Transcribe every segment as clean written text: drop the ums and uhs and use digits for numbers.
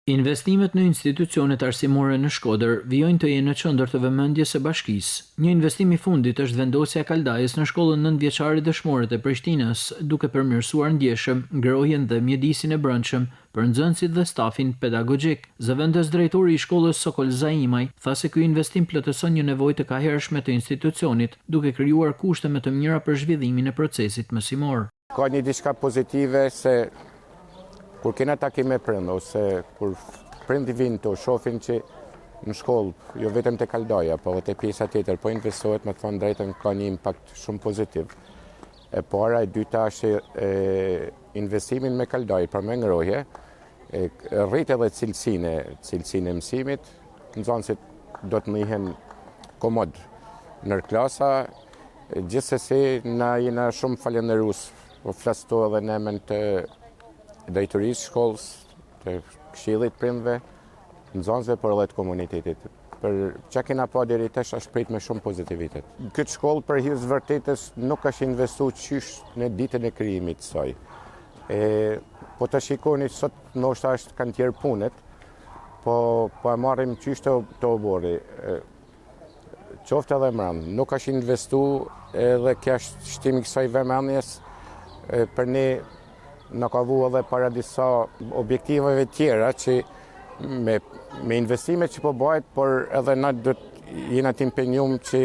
Investimet në institucionet arsimore në Shkodër vijojnë të jenë në qendër të vëmendjes së bashkisë. Një investim i fundit është vendosja e kaldajës në shkollën 9-vjeçare Dëshmorët e Prishtinës, duke përmirësuar ndjeshëm, ngrohjen dhe mjedisin e brendshëm për nxënësit dhe stafin pedagogjik. Zëvendës drejtori i shkollës Sokol Zaimaj tha se ky investim plotëson një nevojë të kahershme të institucionit, duke krijuar kushte më të mira për zhvillimin e procesit mësimor. Ka një diçka pozitive se kur kena takime prind ose kur prindi vinë të shohin që në shkollë, jo vetëm te kaldaja, po edhe te pjesa tjetër, po investohet, me të thonë drejtën, ka një impakt shumë pozitiv. E para, e dyta është investimin me kaldaj për me ngrohje, rrit edhe cilësinë e mësimit, nxënësit do të njihen komod në klasa, gjithsesi na jena shumë falënderues, po flas këtu edhe në emën të drejtorisë shkollës, të këshillit prindve, nxënësve, por edhe të komunitetit. Për çka kena pa deri tash është prit me shumë pozitivitet. Këtë shkollë për hir të vërtetës nuk është investuar qysh në ditën e krijimit të saj. Po të shikoni sot ndoshta kanë tjerë punët, po e marrim qysh të obori. Qoftë edhe mbrëm, nuk është investuar edhe kjo është shtimi i kësaj vëmendjes për ne. Në ka vu edhe para disa objektiveve tjera që me investimet që po bëhet, por edhe na do të jena të impenjum që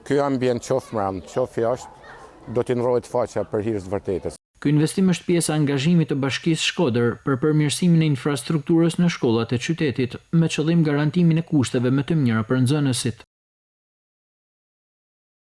ky ambient qoftë mbrëm, qoftë jashtë, do të ndrohet faqa për hir të vërtetës. Ky investim është pjesë e angazhimit të Bashkisë Shkodër për përmirësimin e infrastrukturës në shkollat e qytetit, me qëllim garantimin e kushteve më të mira për nxënësit.